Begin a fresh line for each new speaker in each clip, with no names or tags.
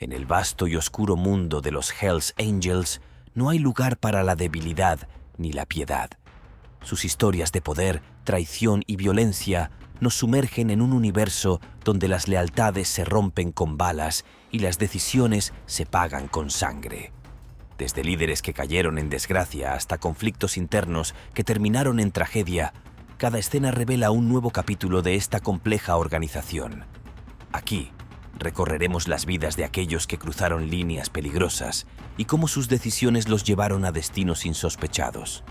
En el vasto y oscuro mundo de los Hells Angels no hay lugar para la debilidad ni la piedad. Sus historias de poder, traición y violencia nos sumergen en un universo donde las lealtades se rompen con balas y las decisiones se pagan con sangre. Desde líderes que cayeron en desgracia hasta conflictos internos que terminaron en tragedia, cada escena revela un nuevo capítulo de esta compleja organización. Aquí, recorreremos las vidas de aquellos que cruzaron líneas peligrosas y cómo sus decisiones los llevaron a destinos insospechados.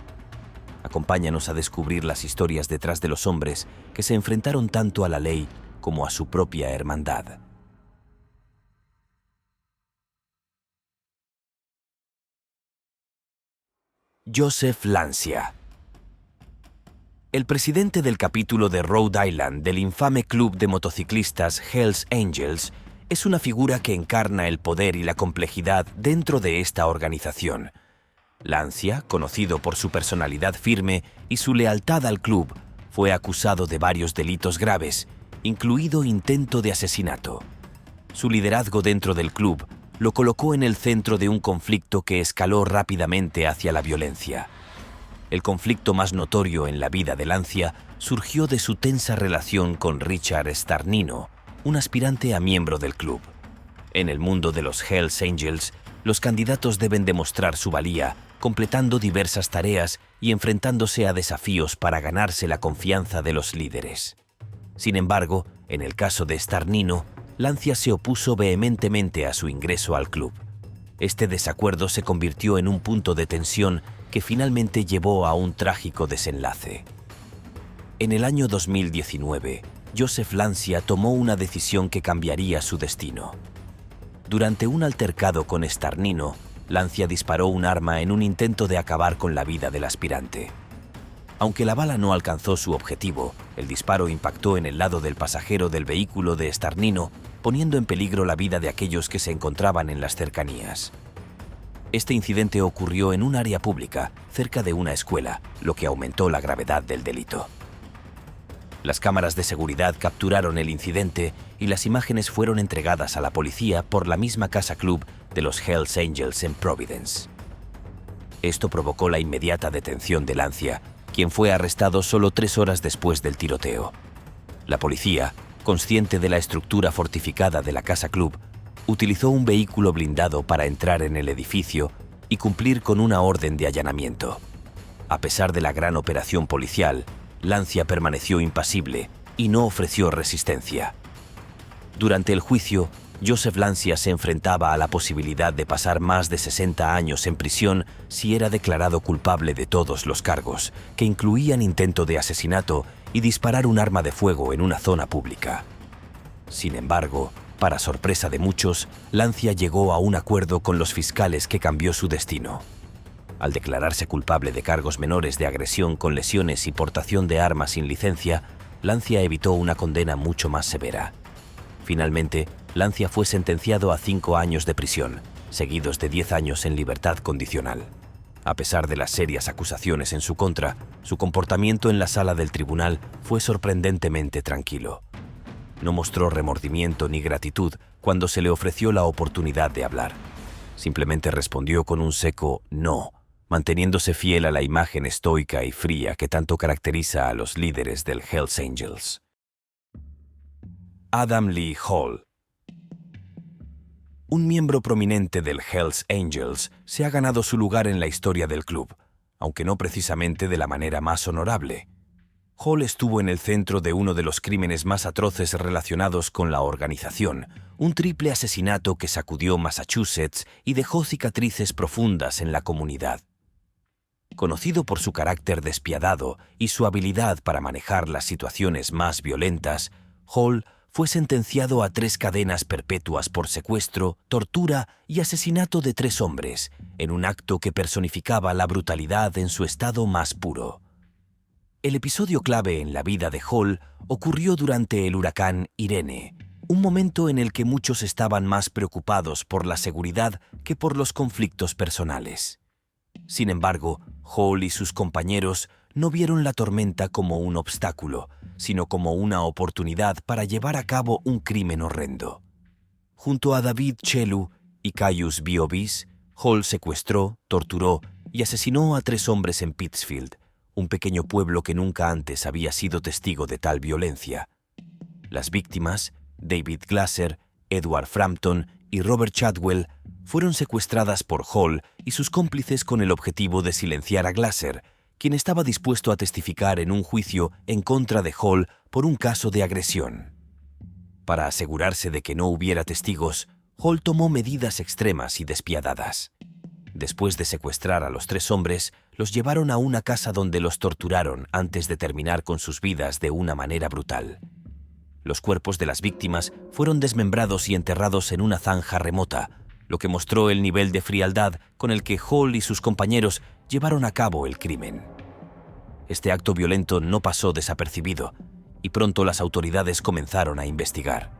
Acompáñanos a descubrir las historias detrás de los hombres que se enfrentaron tanto a la ley como a su propia hermandad. Joseph Lancia. El presidente del capítulo de Rhode Island del infame club de motociclistas Hells Angels es una figura que encarna el poder y la complejidad dentro de esta organización. Lancia, conocido por su personalidad firme y su lealtad al club, fue acusado de varios delitos graves, incluido intento de asesinato. Su liderazgo dentro del club lo colocó en el centro de un conflicto que escaló rápidamente hacia la violencia. El conflicto más notorio en la vida de Lancia surgió de su tensa relación con Richard Starnino, un aspirante a miembro del club. En el mundo de los Hells Angels, los candidatos deben demostrar su valía, completando diversas tareas y enfrentándose a desafíos para ganarse la confianza de los líderes. Sin embargo, en el caso de Starnino, Lancia se opuso vehementemente a su ingreso al club. Este desacuerdo se convirtió en un punto de tensión que finalmente llevó a un trágico desenlace. En el año 2019, Joseph Lancia tomó una decisión que cambiaría su destino. Durante un altercado con Starnino, Lancia disparó un arma en un intento de acabar con la vida del aspirante. Aunque la bala no alcanzó su objetivo, el disparo impactó en el lado del pasajero del vehículo de Starnino, poniendo en peligro la vida de aquellos que se encontraban en las cercanías. Este incidente ocurrió en un área pública, cerca de una escuela, lo que aumentó la gravedad del delito. Las cámaras de seguridad capturaron el incidente y las imágenes fueron entregadas a la policía por la misma casa club de los Hells Angels en Providence. Esto provocó la inmediata detención de Lancia, quien fue arrestado solo 3 horas después del tiroteo. La policía, consciente de la estructura fortificada de la casa club, utilizó un vehículo blindado para entrar en el edificio y cumplir con una orden de allanamiento. A pesar de la gran operación policial, Lancia permaneció impasible y no ofreció resistencia. Durante el juicio, Joseph Lancia se enfrentaba a la posibilidad de pasar más de 60 años en prisión si era declarado culpable de todos los cargos, que incluían intento de asesinato y disparar un arma de fuego en una zona pública. Sin embargo, para sorpresa de muchos, Lancia llegó a un acuerdo con los fiscales que cambió su destino. Al declararse culpable de cargos menores de agresión con lesiones y portación de armas sin licencia, Lancia evitó una condena mucho más severa. Finalmente, Lancia fue sentenciado a 5 años de prisión, seguidos de 10 años en libertad condicional. A pesar de las serias acusaciones en su contra, su comportamiento en la sala del tribunal fue sorprendentemente tranquilo. No mostró remordimiento ni gratitud cuando se le ofreció la oportunidad de hablar. Simplemente respondió con un seco «no», manteniéndose fiel a la imagen estoica y fría que tanto caracteriza a los líderes del Hells Angels. Adam Lee Hall. Un miembro prominente del Hells Angels se ha ganado su lugar en la historia del club, aunque no precisamente de la manera más honorable. Hall estuvo en el centro de uno de los crímenes más atroces relacionados con la organización, un triple asesinato que sacudió Massachusetts y dejó cicatrices profundas en la comunidad. Conocido por su carácter despiadado y su habilidad para manejar las situaciones más violentas, Hall fue sentenciado a 3 cadenas perpetuas por secuestro, tortura y asesinato de 3 hombres, en un acto que personificaba la brutalidad en su estado más puro. El episodio clave en la vida de Hall ocurrió durante el huracán Irene, un momento en el que muchos estaban más preocupados por la seguridad que por los conflictos personales. Sin embargo, Hall y sus compañeros no vieron la tormenta como un obstáculo, sino como una oportunidad para llevar a cabo un crimen horrendo. Junto a David Chelu y Caius Biobis, Hall secuestró, torturó y asesinó a 3 hombres en Pittsfield, un pequeño pueblo que nunca antes había sido testigo de tal violencia. Las víctimas, David Glasser, Edward Frampton y Robert Chadwell, fueron secuestradas por Hall y sus cómplices con el objetivo de silenciar a Glasser, quien estaba dispuesto a testificar en un juicio en contra de Hall por un caso de agresión. Para asegurarse de que no hubiera testigos, Hall tomó medidas extremas y despiadadas. Después de secuestrar a los 3 hombres, los llevaron a una casa donde los torturaron antes de terminar con sus vidas de una manera brutal. Los cuerpos de las víctimas fueron desmembrados y enterrados en una zanja remota, lo que mostró el nivel de frialdad con el que Hall y sus compañeros llevaron a cabo el crimen. Este acto violento no pasó desapercibido, y pronto las autoridades comenzaron a investigar.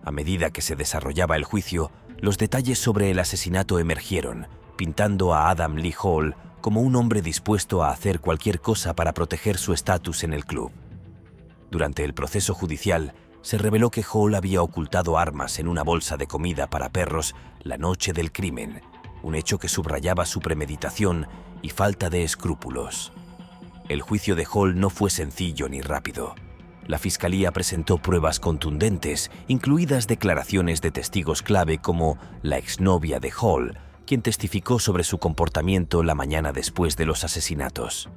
A medida que se desarrollaba el juicio, los detalles sobre el asesinato emergieron, pintando a Adam Lee Hall como un hombre dispuesto a hacer cualquier cosa para proteger su estatus en el club. Durante el proceso judicial, se reveló que Hall había ocultado armas en una bolsa de comida para perros la noche del crimen, un hecho que subrayaba su premeditación y falta de escrúpulos. El juicio de Hall no fue sencillo ni rápido. La fiscalía presentó pruebas contundentes, incluidas declaraciones de testigos clave como la exnovia de Hall, quien testificó sobre su comportamiento la mañana después de los asesinatos.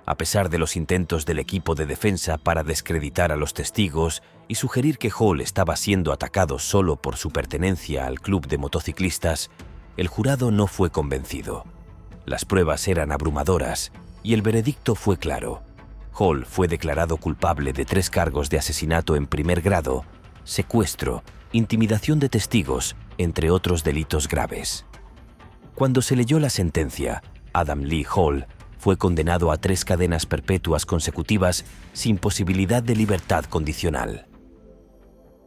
A pesar de los intentos del equipo de defensa para descreditar a los testigos y sugerir que Hall estaba siendo atacado solo por su pertenencia al club de motociclistas, el jurado no fue convencido. Las pruebas eran abrumadoras y el veredicto fue claro. Hall fue declarado culpable de 3 cargos de asesinato en primer grado, secuestro, intimidación de testigos, entre otros delitos graves. Cuando se leyó la sentencia, Adam Lee Hall fue condenado a 3 cadenas perpetuas consecutivas sin posibilidad de libertad condicional.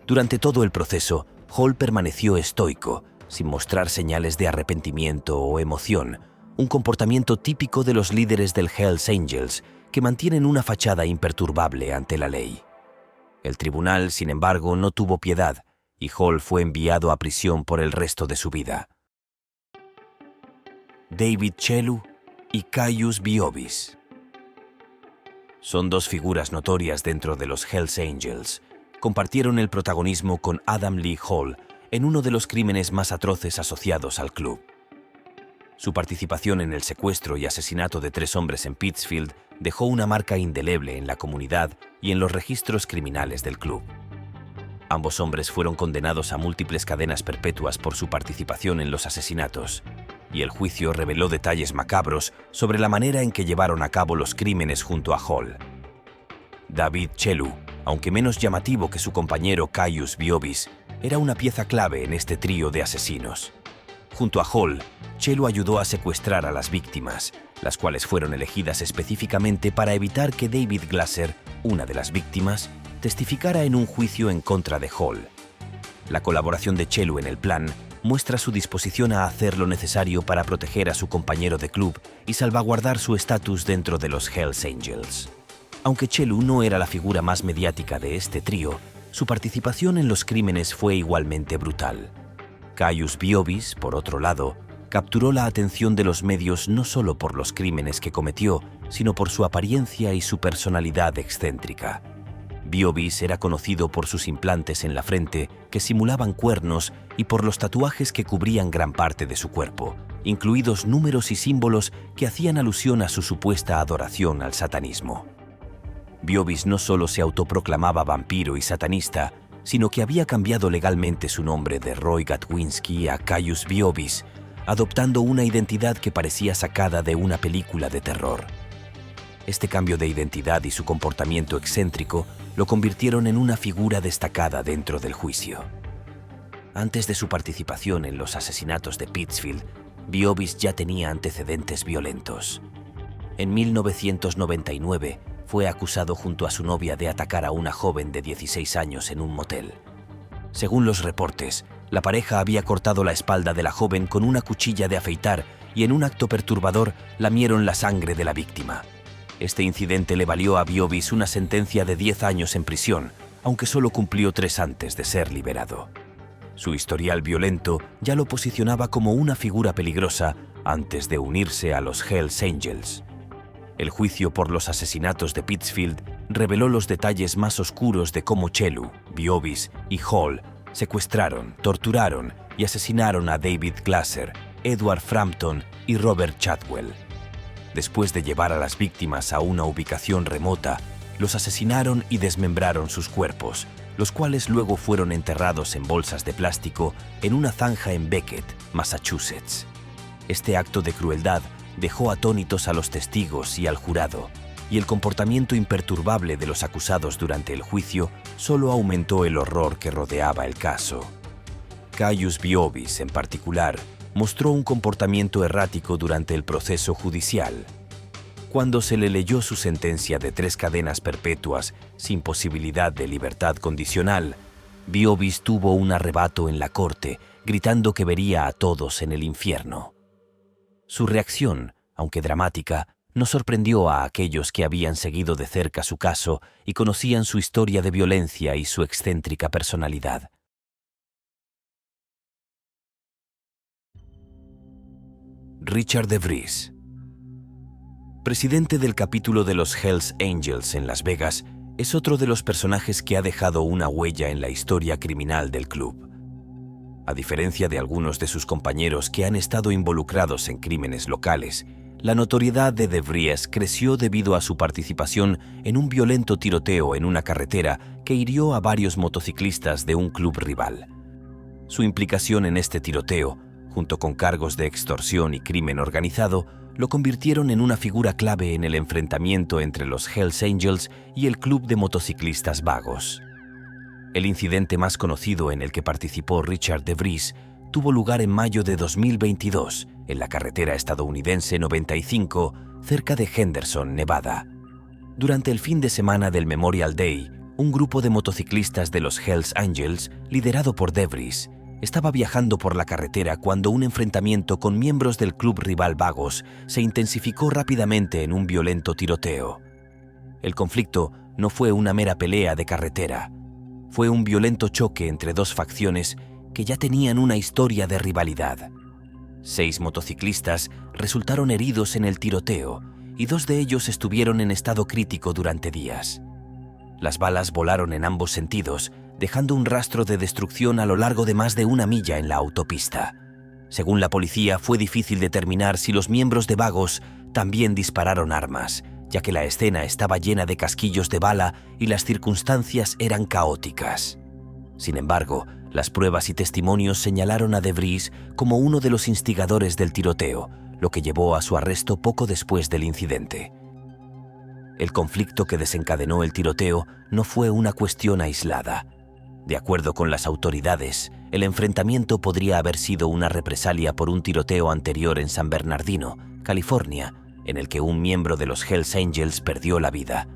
Durante todo el proceso, Hall permaneció estoico, sin mostrar señales de arrepentimiento o emoción, un comportamiento típico de los líderes del Hells Angels, que mantienen una fachada imperturbable ante la ley. El tribunal, sin embargo, no tuvo piedad y Hall fue enviado a prisión por el resto de su vida. David Chelu y Caius Biobis. Son 2 figuras notorias dentro de los Hells Angels. Compartieron el protagonismo con Adam Lee Hall en uno de los crímenes más atroces asociados al club. Su participación en el secuestro y asesinato de 3 hombres en Pittsfield dejó una marca indeleble en la comunidad y en los registros criminales del club. Ambos hombres fueron condenados a múltiples cadenas perpetuas por su participación en los asesinatos, y el juicio reveló detalles macabros sobre la manera en que llevaron a cabo los crímenes junto a Hall. David Chelu, aunque menos llamativo que su compañero Caius Biobis, era una pieza clave en este trío de asesinos. Junto a Hall, Chelu ayudó a secuestrar a las víctimas, las cuales fueron elegidas específicamente para evitar que David Glasser, una de las víctimas, testificara en un juicio en contra de Hall. La colaboración de Chelu en el plan muestra su disposición a hacer lo necesario para proteger a su compañero de club y salvaguardar su estatus dentro de los Hells Angels. Aunque Chelu no era la figura más mediática de este trío, su participación en los crímenes fue igualmente brutal. Caius Biobis, por otro lado, capturó la atención de los medios no solo por los crímenes que cometió, sino por su apariencia y su personalidad excéntrica. Biobis era conocido por sus implantes en la frente que simulaban cuernos y por los tatuajes que cubrían gran parte de su cuerpo, incluidos números y símbolos que hacían alusión a su supuesta adoración al satanismo. Biobis no solo se autoproclamaba vampiro y satanista, sino que había cambiado legalmente su nombre de Roy Gatwinsky a Caius Biobis, adoptando una identidad que parecía sacada de una película de terror. Este cambio de identidad y su comportamiento excéntrico lo convirtieron en una figura destacada dentro del juicio. Antes de su participación en los asesinatos de Pittsfield, Biobis ya tenía antecedentes violentos. En 1999 fue acusado junto a su novia de atacar a una joven de 16 años en un motel. Según los reportes, la pareja había cortado la espalda de la joven con una cuchilla de afeitar y en un acto perturbador lamieron la sangre de la víctima. Este incidente le valió a Biobis una sentencia de 10 años en prisión, aunque solo cumplió 3 antes de ser liberado. Su historial violento ya lo posicionaba como una figura peligrosa antes de unirse a los Hells Angels. El juicio por los asesinatos de Pittsfield reveló los detalles más oscuros de cómo Chelu, Biovis y Hall secuestraron, torturaron y asesinaron a David Glasser, Edward Frampton y Robert Chadwell. Después de llevar a las víctimas a una ubicación remota, los asesinaron y desmembraron sus cuerpos, los cuales luego fueron enterrados en bolsas de plástico en una zanja en Beckett, Massachusetts. Este acto de crueldad dejó atónitos a los testigos y al jurado, y el comportamiento imperturbable de los acusados durante el juicio solo aumentó el horror que rodeaba el caso. Caius Biovis, en particular, mostró un comportamiento errático durante el proceso judicial. Cuando se le leyó su sentencia de 3 cadenas perpetuas sin posibilidad de libertad condicional, Biovis tuvo un arrebato en la corte, gritando que vería a todos en el infierno. Su reacción, aunque dramática, no sorprendió a aquellos que habían seguido de cerca su caso y conocían su historia de violencia y su excéntrica personalidad. Richard DeVries. Presidente del capítulo de los Hells Angels en Las Vegas, es otro de los personajes que ha dejado una huella en la historia criminal del club. A diferencia de algunos de sus compañeros que han estado involucrados en crímenes locales, la notoriedad de DeVries creció debido a su participación en un violento tiroteo en una carretera que hirió a varios motociclistas de un club rival. Su implicación en este tiroteo, junto con cargos de extorsión y crimen organizado, lo convirtieron en una figura clave en el enfrentamiento entre los Hells Angels y el club de motociclistas vagos. El incidente más conocido en el que participó Richard DeVries tuvo lugar en mayo de 2022 en la carretera estadounidense 95, cerca de Henderson, Nevada. Durante el fin de semana del Memorial Day, un grupo de motociclistas de los Hells Angels, liderado por DeVries, estaba viajando por la carretera cuando un enfrentamiento con miembros del club rival Vagos se intensificó rápidamente en un violento tiroteo. El conflicto no fue una mera pelea de carretera. Fue un violento choque entre dos facciones que ya tenían una historia de rivalidad. 6 motociclistas resultaron heridos en el tiroteo y 2 de ellos estuvieron en estado crítico durante días. Las balas volaron en ambos sentidos, dejando un rastro de destrucción a lo largo de más de 1 milla en la autopista. Según la policía, fue difícil determinar si los miembros de Vagos también dispararon armas, ya que la escena estaba llena de casquillos de bala y las circunstancias eran caóticas. Sin embargo, las pruebas y testimonios señalaron a DeVries como uno de los instigadores del tiroteo, lo que llevó a su arresto poco después del incidente. El conflicto que desencadenó el tiroteo no fue una cuestión aislada. De acuerdo con las autoridades, el enfrentamiento podría haber sido una represalia por un tiroteo anterior en San Bernardino, California, en el que un miembro de los Hells Angels perdió la vida.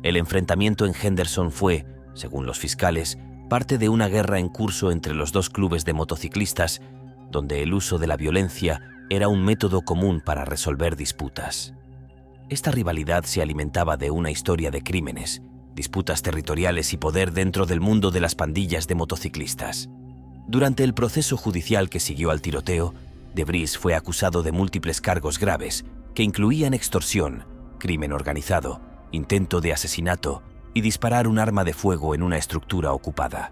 El enfrentamiento en Henderson fue, según los fiscales, parte de una guerra en curso entre los 2 clubes de motociclistas, donde el uso de la violencia era un método común para resolver disputas. Esta rivalidad se alimentaba de una historia de crímenes, disputas territoriales y poder dentro del mundo de las pandillas de motociclistas. Durante el proceso judicial que siguió al tiroteo, DeVries fue acusado de múltiples cargos graves que incluían extorsión, crimen organizado, intento de asesinato y disparar un arma de fuego en una estructura ocupada.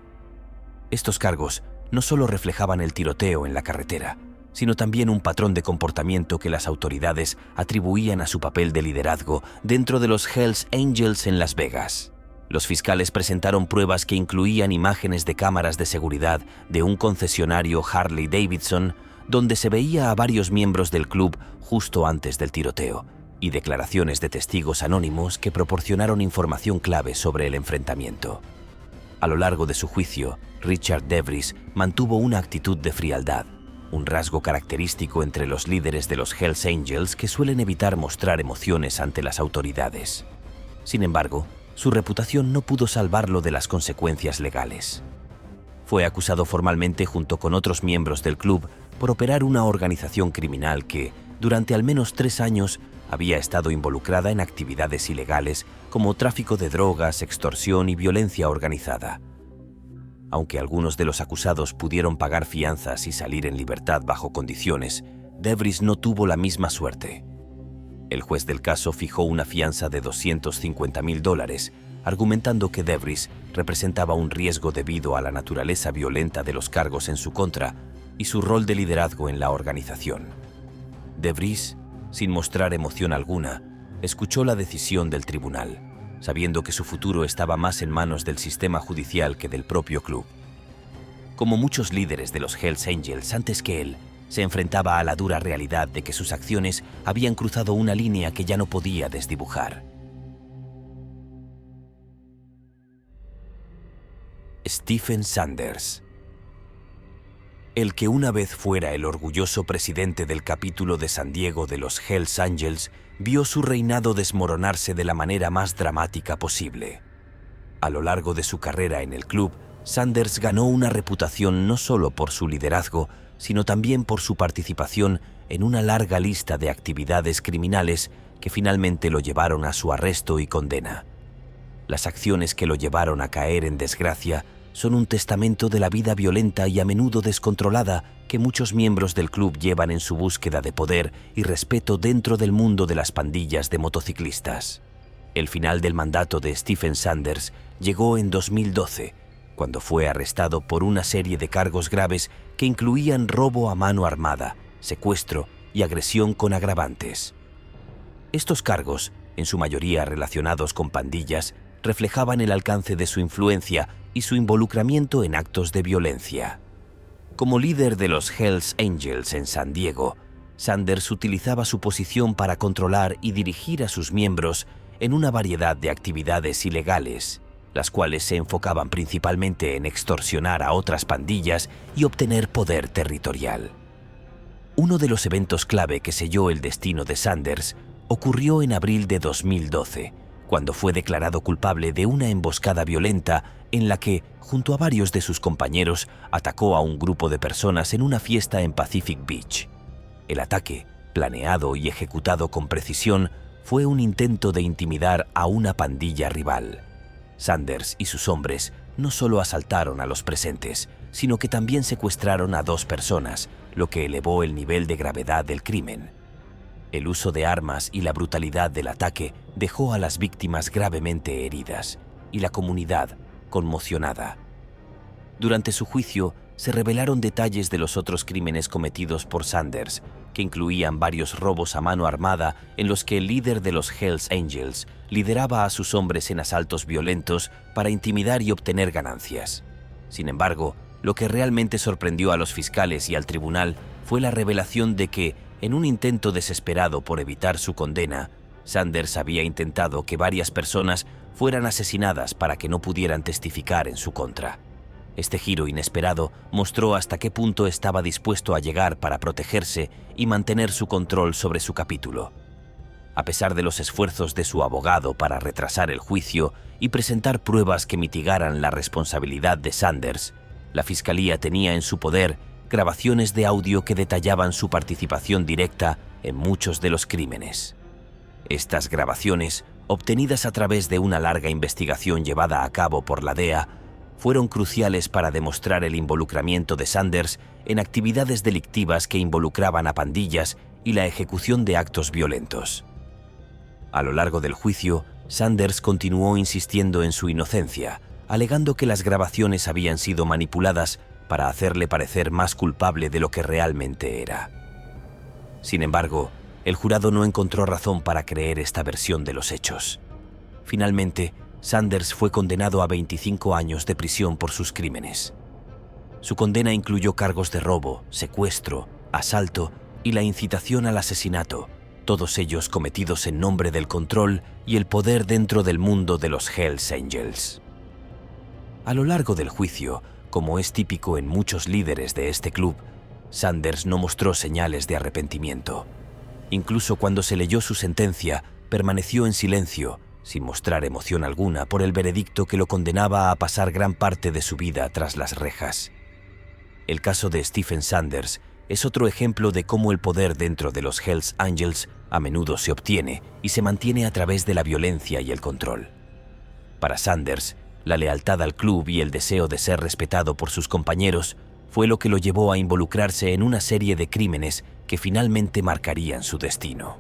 Estos cargos no solo reflejaban el tiroteo en la carretera, sino también un patrón de comportamiento que las autoridades atribuían a su papel de liderazgo dentro de los Hells Angels en Las Vegas. Los fiscales presentaron pruebas que incluían imágenes de cámaras de seguridad de un concesionario Harley Davidson donde se veía a varios miembros del club justo antes del tiroteo, y declaraciones de testigos anónimos que proporcionaron información clave sobre el enfrentamiento. A lo largo de su juicio, Richard DeVries mantuvo una actitud de frialdad, un rasgo característico entre los líderes de los Hells Angels que suelen evitar mostrar emociones ante las autoridades. Sin embargo, su reputación no pudo salvarlo de las consecuencias legales. Fue acusado formalmente junto con otros miembros del club por operar una organización criminal que, durante al menos 3 años, había estado involucrada en actividades ilegales como tráfico de drogas, extorsión y violencia organizada. Aunque algunos de los acusados pudieron pagar fianzas y salir en libertad bajo condiciones, DeVries no tuvo la misma suerte. El juez del caso fijó una fianza de $250,000, argumentando que DeVries representaba un riesgo debido a la naturaleza violenta de los cargos en su contra y su rol de liderazgo en la organización. DeVries, sin mostrar emoción alguna, escuchó la decisión del tribunal, sabiendo que su futuro estaba más en manos del sistema judicial que del propio club. Como muchos líderes de los Hells Angels antes que él, se enfrentaba a la dura realidad de que sus acciones habían cruzado una línea que ya no podía desdibujar. Stephen Sanders. El que una vez fuera el orgulloso presidente del capítulo de San Diego de los Hells Angels vio su reinado desmoronarse de la manera más dramática posible. A lo largo de su carrera en el club, Sanders ganó una reputación no solo por su liderazgo, sino también por su participación en una larga lista de actividades criminales que finalmente lo llevaron a su arresto y condena. Las acciones que lo llevaron a caer en desgracia son un testamento de la vida violenta y a menudo descontrolada que muchos miembros del club llevan en su búsqueda de poder y respeto dentro del mundo de las pandillas de motociclistas. El final del mandato de Stephen Sanders llegó en 2012, cuando fue arrestado por una serie de cargos graves que incluían robo a mano armada, secuestro y agresión con agravantes. Estos cargos, en su mayoría relacionados con pandillas, reflejaban el alcance de su influencia y su involucramiento en actos de violencia. Como líder de los Hells Angels en San Diego, Sanders utilizaba su posición para controlar y dirigir a sus miembros en una variedad de actividades ilegales, las cuales se enfocaban principalmente en extorsionar a otras pandillas y obtener poder territorial. Uno de los eventos clave que selló el destino de Sanders ocurrió en abril de 2012, cuando fue declarado culpable de una emboscada violenta en la que, junto a varios de sus compañeros, atacó a un grupo de personas en una fiesta en Pacific Beach. El ataque, planeado y ejecutado con precisión, fue un intento de intimidar a una pandilla rival. Sanders y sus hombres no solo asaltaron a los presentes, sino que también secuestraron a 2 personas, lo que elevó el nivel de gravedad del crimen. El uso de armas y la brutalidad del ataque dejó a las víctimas gravemente heridas y la comunidad conmocionada. Durante su juicio, se revelaron detalles de los otros crímenes cometidos por Sanders, que incluían varios robos a mano armada en los que el líder de los Hells Angels lideraba a sus hombres en asaltos violentos para intimidar y obtener ganancias. Sin embargo, lo que realmente sorprendió a los fiscales y al tribunal fue la revelación de que, en un intento desesperado por evitar su condena, Sanders había intentado que varias personas fueran asesinadas para que no pudieran testificar en su contra. Este giro inesperado mostró hasta qué punto estaba dispuesto a llegar para protegerse y mantener su control sobre su capítulo. A pesar de los esfuerzos de su abogado para retrasar el juicio y presentar pruebas que mitigaran la responsabilidad de Sanders, la fiscalía tenía en su poder grabaciones de audio que detallaban su participación directa en muchos de los crímenes. Estas grabaciones, obtenidas a través de una larga investigación llevada a cabo por la DEA, fueron cruciales para demostrar el involucramiento de Sanders en actividades delictivas que involucraban a pandillas y la ejecución de actos violentos. A lo largo del juicio, Sanders continuó insistiendo en su inocencia, alegando que las grabaciones habían sido manipuladas para hacerle parecer más culpable de lo que realmente era. Sin embargo, el jurado no encontró razón para creer esta versión de los hechos. Finalmente, Sanders fue condenado a 25 años de prisión por sus crímenes. Su condena incluyó cargos de robo, secuestro, asalto y la incitación al asesinato, todos ellos cometidos en nombre del control y el poder dentro del mundo de los Hells Angels. A lo largo del juicio, como es típico en muchos líderes de este club, Sanders no mostró señales de arrepentimiento. Incluso cuando se leyó su sentencia, permaneció en silencio, sin mostrar emoción alguna por el veredicto que lo condenaba a pasar gran parte de su vida tras las rejas. El caso de Stephen Sanders es otro ejemplo de cómo el poder dentro de los Hells Angels a menudo se obtiene y se mantiene a través de la violencia y el control. Para Sanders, La lealtad al club y el deseo de ser respetado por sus compañeros fue lo que lo llevó a involucrarse en una serie de crímenes que finalmente marcarían su destino.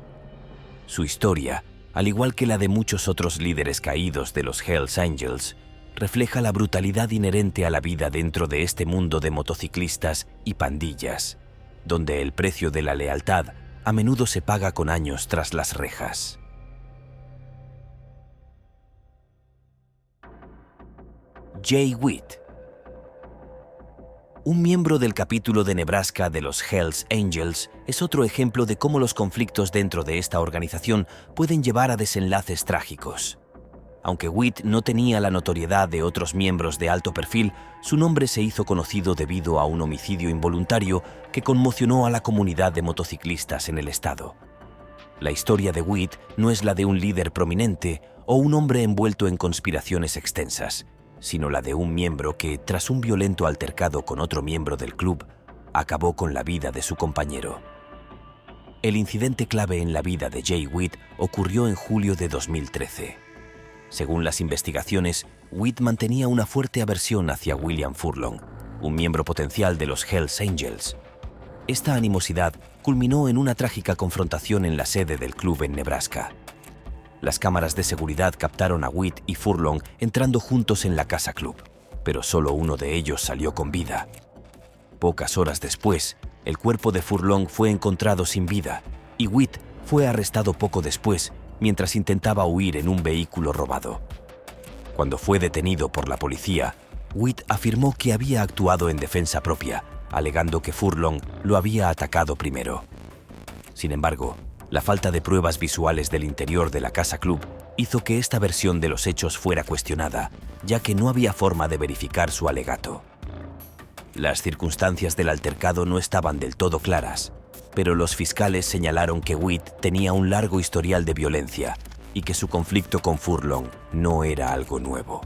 Su historia, al igual que la de muchos otros líderes caídos de los Hells Angels, refleja la brutalidad inherente a la vida dentro de este mundo de motociclistas y pandillas, donde el precio de la lealtad a menudo se paga con años tras las rejas. Jay Witt. Un miembro del capítulo de Nebraska de los Hells Angels es otro ejemplo de cómo los conflictos dentro de esta organización pueden llevar a desenlaces trágicos. Aunque Witt no tenía la notoriedad de otros miembros de alto perfil, su nombre se hizo conocido debido a un homicidio involuntario que conmocionó a la comunidad de motociclistas en el estado. La historia de Witt no es la de un líder prominente o un hombre envuelto en conspiraciones extensas, sino la de un miembro que, tras un violento altercado con otro miembro del club, acabó con la vida de su compañero. El incidente clave en la vida de Jay Witt ocurrió en julio de 2013. Según las investigaciones, Witt mantenía una fuerte aversión hacia William Furlong, un miembro potencial de los Hells Angels. Esta animosidad culminó en una trágica confrontación en la sede del club en Nebraska. Las cámaras de seguridad captaron a Witt y Furlong entrando juntos en la casa club, pero solo uno de ellos salió con vida. Pocas horas después, el cuerpo de Furlong fue encontrado sin vida y Witt fue arrestado poco después mientras intentaba huir en un vehículo robado. Cuando fue detenido por la policía, Witt afirmó que había actuado en defensa propia, alegando que Furlong lo había atacado primero. Sin embargo, la falta de pruebas visuales del interior de la casa club hizo que esta versión de los hechos fuera cuestionada, ya que no había forma de verificar su alegato. Las circunstancias del altercado no estaban del todo claras, pero los fiscales señalaron que Witt tenía un largo historial de violencia y que su conflicto con Furlong no era algo nuevo.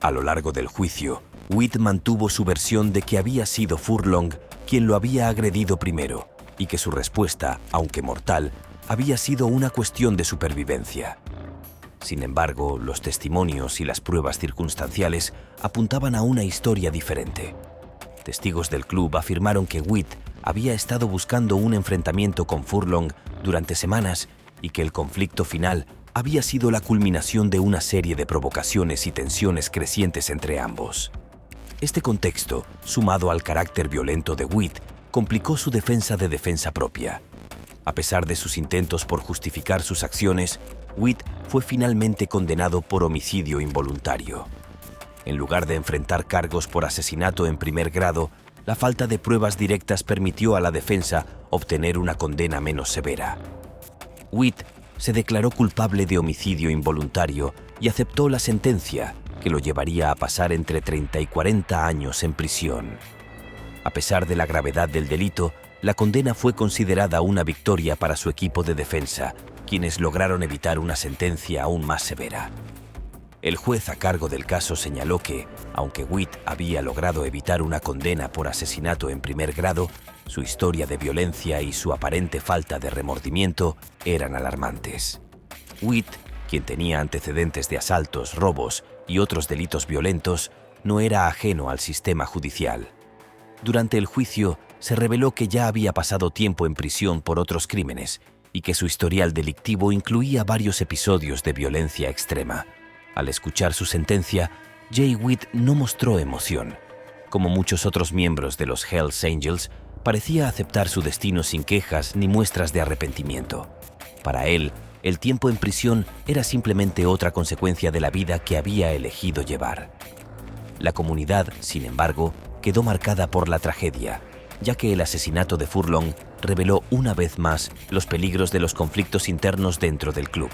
A lo largo del juicio, Witt mantuvo su versión de que había sido Furlong quien lo había agredido primero y que su respuesta, aunque mortal, había sido una cuestión de supervivencia. Sin embargo, los testimonios y las pruebas circunstanciales apuntaban a una historia diferente. Testigos del club afirmaron que Witt había estado buscando un enfrentamiento con Furlong durante semanas y que el conflicto final había sido la culminación de una serie de provocaciones y tensiones crecientes entre ambos. Este contexto, sumado al carácter violento de Witt, complicó su defensa de defensa propia. A pesar de sus intentos por justificar sus acciones, Witt fue finalmente condenado por homicidio involuntario. En lugar de enfrentar cargos por asesinato en primer grado, la falta de pruebas directas permitió a la defensa obtener una condena menos severa. Witt se declaró culpable de homicidio involuntario y aceptó la sentencia, que lo llevaría a pasar entre 30 y 40 años en prisión. A pesar de la gravedad del delito, la condena fue considerada una victoria para su equipo de defensa, quienes lograron evitar una sentencia aún más severa. El juez a cargo del caso señaló que, aunque Witt había logrado evitar una condena por asesinato en primer grado, su historia de violencia y su aparente falta de remordimiento eran alarmantes. Witt, quien tenía antecedentes de asaltos, robos y otros delitos violentos, no era ajeno al sistema judicial. Durante el juicio, se reveló que ya había pasado tiempo en prisión por otros crímenes y que su historial delictivo incluía varios episodios de violencia extrema. Al escuchar su sentencia, Jay Witt no mostró emoción. Como muchos otros miembros de los Hells Angels, parecía aceptar su destino sin quejas ni muestras de arrepentimiento. Para él, el tiempo en prisión era simplemente otra consecuencia de la vida que había elegido llevar. La comunidad, sin embargo, quedó marcada por la tragedia, ya que el asesinato de Furlong reveló una vez más los peligros de los conflictos internos dentro del club.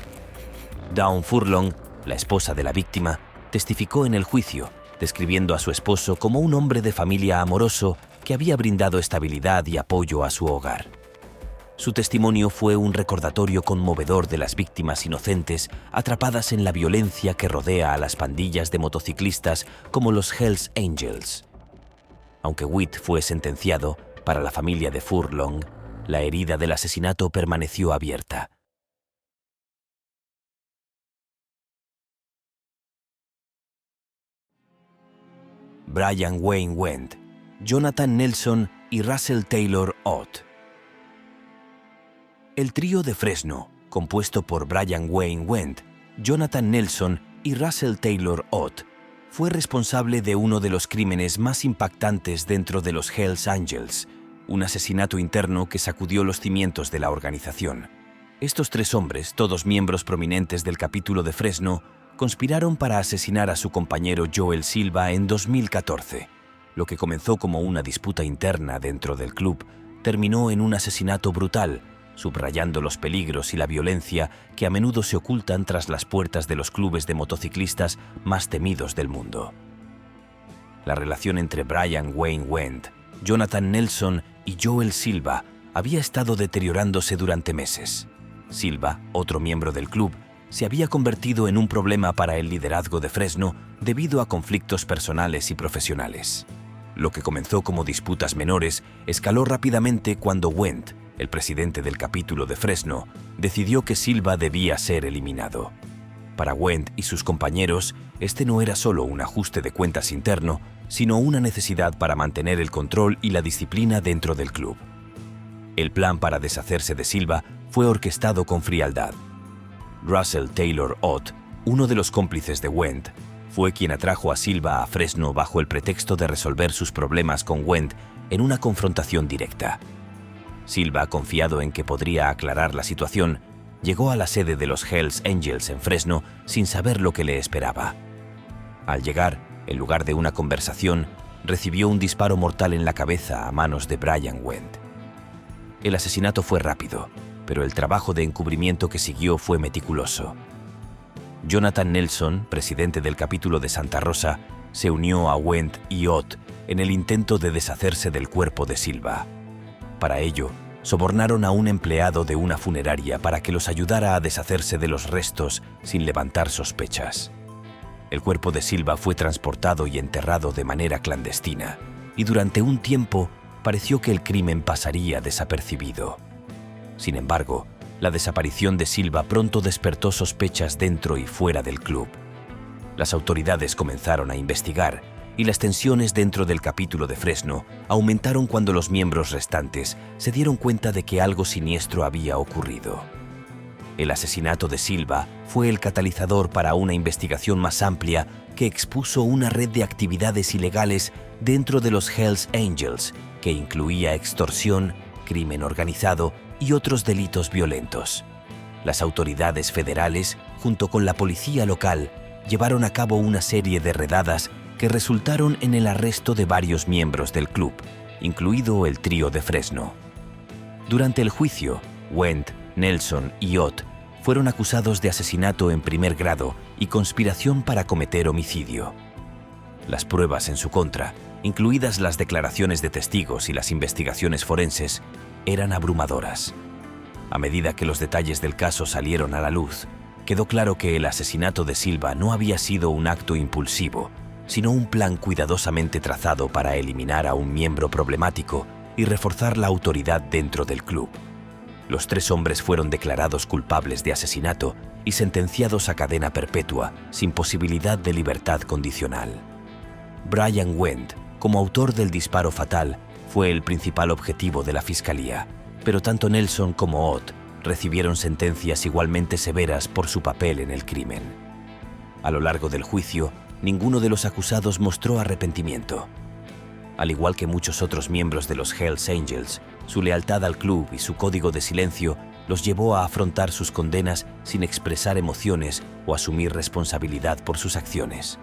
Dawn Furlong, la esposa de la víctima, testificó en el juicio, describiendo a su esposo como un hombre de familia amoroso que había brindado estabilidad y apoyo a su hogar. Su testimonio fue un recordatorio conmovedor de las víctimas inocentes atrapadas en la violencia que rodea a las pandillas de motociclistas como los Hells Angels. Aunque Witt fue sentenciado, para la familia de Furlong, la herida del asesinato permaneció abierta. Brian Wayne Wendt, Jonathan Nelson y Russell Taylor Ott. El trío de Fresno, compuesto por Brian Wayne Wendt, Jonathan Nelson y Russell Taylor Ott, fue responsable de uno de los crímenes más impactantes dentro de los Hells Angels, un asesinato interno que sacudió los cimientos de la organización. Estos tres hombres, todos miembros prominentes del capítulo de Fresno, conspiraron para asesinar a su compañero Joel Silva en 2014. Lo que comenzó como una disputa interna dentro del club terminó en un asesinato brutal, subrayando los peligros y la violencia que a menudo se ocultan tras las puertas de los clubes de motociclistas más temidos del mundo. La relación entre Brian Wayne Wendt, Jonathan Nelson y Joel Silva había estado deteriorándose durante meses. Silva, otro miembro del club, se había convertido en un problema para el liderazgo de Fresno debido a conflictos personales y profesionales. Lo que comenzó como disputas menores escaló rápidamente cuando Wendt, el presidente del capítulo de Fresno, decidió que Silva debía ser eliminado. Para Wendt y sus compañeros, este no era solo un ajuste de cuentas interno, sino una necesidad para mantener el control y la disciplina dentro del club. El plan para deshacerse de Silva fue orquestado con frialdad. Russell Taylor Ott, uno de los cómplices de Wendt, fue quien atrajo a Silva a Fresno bajo el pretexto de resolver sus problemas con Wendt en una confrontación directa. Silva, confiado en que podría aclarar la situación, llegó a la sede de los Hells Angels en Fresno sin saber lo que le esperaba. Al llegar, en lugar de una conversación, recibió un disparo mortal en la cabeza a manos de Brian Wendt. El asesinato fue rápido, pero el trabajo de encubrimiento que siguió fue meticuloso. Jonathan Nelson, presidente del capítulo de Santa Rosa, se unió a Wendt y Ott en el intento de deshacerse del cuerpo de Silva. Para ello, sobornaron a un empleado de una funeraria para que los ayudara a deshacerse de los restos sin levantar sospechas. El cuerpo de Silva fue transportado y enterrado de manera clandestina, y durante un tiempo pareció que el crimen pasaría desapercibido. Sin embargo, la desaparición de Silva pronto despertó sospechas dentro y fuera del club. Las autoridades comenzaron a investigar, y las tensiones dentro del capítulo de Fresno aumentaron cuando los miembros restantes se dieron cuenta de que algo siniestro había ocurrido. El asesinato de Silva fue el catalizador para una investigación más amplia que expuso una red de actividades ilegales dentro de los Hells Angels, que incluía extorsión, crimen organizado y otros delitos violentos. Las autoridades federales, junto con la policía local, llevaron a cabo una serie de redadas que resultaron en el arresto de varios miembros del club, incluido el trío de Fresno. Durante el juicio, Wendt, Nelson y Ott fueron acusados de asesinato en primer grado y conspiración para cometer homicidio. Las pruebas en su contra, incluidas las declaraciones de testigos y las investigaciones forenses, eran abrumadoras. A medida que los detalles del caso salieron a la luz, quedó claro que el asesinato de Silva no había sido un acto impulsivo, sino un plan cuidadosamente trazado para eliminar a un miembro problemático y reforzar la autoridad dentro del club. Los tres hombres fueron declarados culpables de asesinato y sentenciados a cadena perpetua, sin posibilidad de libertad condicional. Brian Wendt, como autor del disparo fatal, fue el principal objetivo de la fiscalía, pero tanto Nelson como Ott recibieron sentencias igualmente severas por su papel en el crimen. A lo largo del juicio, ninguno de los acusados mostró arrepentimiento. Al igual que muchos otros miembros de los Hells Angels, su lealtad al club y su código de silencio los llevó a afrontar sus condenas sin expresar emociones o asumir responsabilidad por sus acciones.